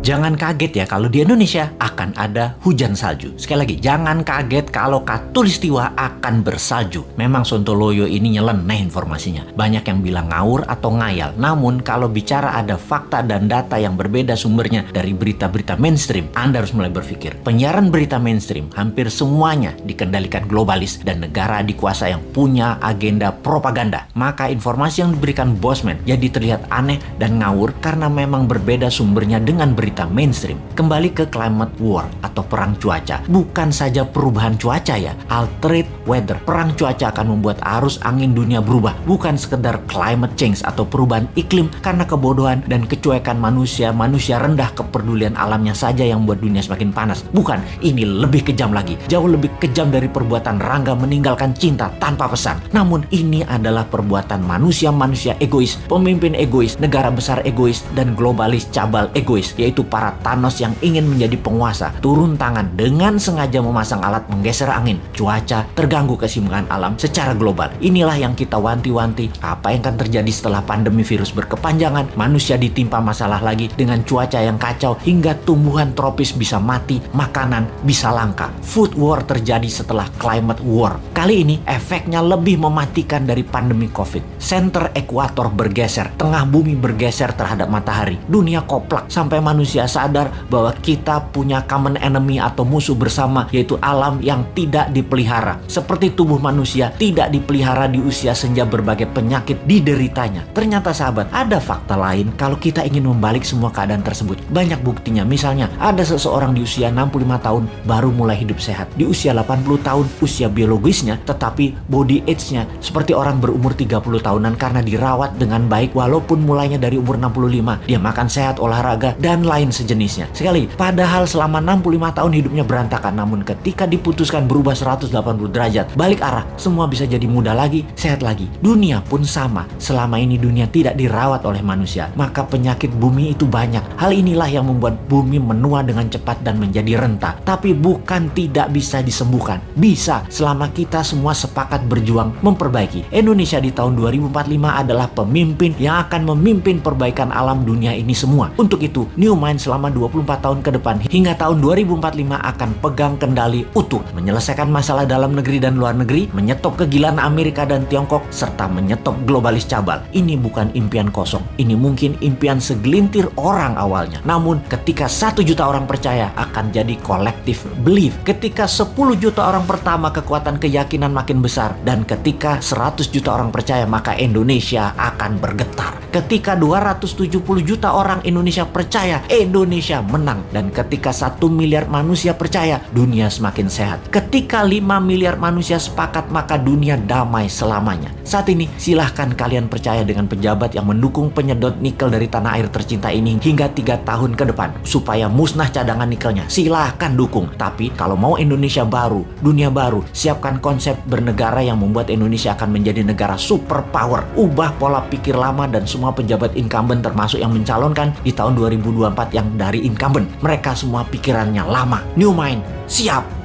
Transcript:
Jangan kaget ya kalau di Indonesia akan ada hujan salju. Sekali lagi, jangan kaget kalau Katulistiwa akan bersalju. Memang Sontoloyo ini nyeleneh informasinya. Banyak yang bilang ngawur atau ngayal. Namun kalau bicara ada fakta dan data yang berbeda sumbernya dari berita-berita mainstream, Anda harus mulai berpikir. Penyiaran berita mainstream hampir semuanya dikendalikan globalis dan negara dikuasa yang punya agenda propaganda. Maka informasi yang diberikan Bosman jadi terlihat aneh dan ngawur karena memang berbeda sumbernya dengan berita mainstream. Kembali ke climate war atau perang cuaca. Bukan saja perubahan cuaca ya, altered weather. Perang cuaca akan membuat arus angin dunia berubah. Bukan sekedar climate change atau perubahan iklim karena kebodohan dan kecuekan manusia rendah kepedulian alamnya saja yang membuat dunia semakin panas. Bukan, ini lebih kejam lagi. Jauh lebih kejam dari perbuatan Rangga meninggalkan cinta tanpa pesan. Namun ini adalah perbuatan manusia-manusia egois, pemimpin egois, negara besar egois, dan globalis cabal egois, yaitu para Thanos yang ingin menjadi penguasa, turun tangan dengan sengaja memasang alat menggeser angin, cuaca, terganggu keseimbangan alam secara global. Inilah yang kita wanti-wanti, apa yang akan terjadi setelah pandemi virus berkepanjangan, manusia ditimpa masalah lagi dengan cuaca yang kacau hingga tumbuhan tropis bisa mati, makanan bisa langka. Food war terjadi setelah climate war. Kali ini efeknya lebih mematikan dari pandemi COVID. Center ekuator bergeser, tengah bumi bergeser terhadap matahari. Dunia koplak sampai manusia sadar bahwa kita punya common enemy atau musuh bersama, yaitu alam yang tidak dipelihara. Seperti tubuh manusia tidak dipelihara di usia senja, berbagai penyakit dideritanya. Ternyata sahabat, ada fakta lain kalau kita ingin membalik semua keadaan tersebut. Banyak buktinya. Misalnya, ada seseorang di usia 65 tahun baru mulai hidup sehat. Di usia 80 tahun usia biologisnya, tetapi body age-nya seperti orang berumur 30 tahunan karena dirawat dengan baik walaupun mulainya dari umur 65. Dia makan sehat, olahraga, dan lain sejenisnya. Sekali, padahal selama 65 tahun hidupnya berantakan, namun ketika diputuskan berubah 180 derajat, balik arah, semua bisa jadi muda lagi, sehat lagi. Dunia pun sama. Selama ini dunia tidak dirawat oleh manusia, maka penyakit bumi itu banyak. Hal inilah yang membuat bumi menua dengan cepat dan menjadi renta. Tapi bukan tidak bisa disembuhkan. Bisa, selama kita semua sepakat berjuang memperbaiki. Indonesia di tahun 2045 adalah pemimpin yang akan memimpin perbaikan alam dunia ini semua. Untuk itu, New Mind selama 24 tahun ke depan hingga tahun 2045 akan pegang kendali utuh, menyelesaikan masalah dalam negeri dan luar negeri, menyetop kegilaan Amerika dan Tiongkok, serta menyetop globalis cabal. Ini bukan impian kosong. Ini mungkin impian segelintir orang awalnya. Namun, ketika 1 juta orang percaya, akan jadi collective belief. Ketika 10 juta orang pertama, kekuatan keyakinan makin besar. Dan ketika 100 juta orang percaya, maka Indonesia akan bergetar. Ketika 270 juta orang Indonesia percaya, Indonesia menang. Dan ketika 1 miliar manusia percaya, dunia semakin sehat. Ketika 5 miliar manusia sepakat, maka dunia damai selamanya. Saat ini, silahkan kalian percaya dengan pejabat yang mendukung penyedot nikel dari tanah air tercinta ini hingga 3 tahun ke depan, supaya musnah cadangan nikelnya. Silahkan dukung. Tapi kalau mau Indonesia baru, dunia baru, siapkan konsep bernegara yang membuat Indonesia akan menjadi negara superpower. Ubah pola pikir lama dan semua pejabat incumbent, termasuk yang mencalonkan di tahun 2024 yang dari incumbent. Mereka semua pikirannya lama. New Mind, siap!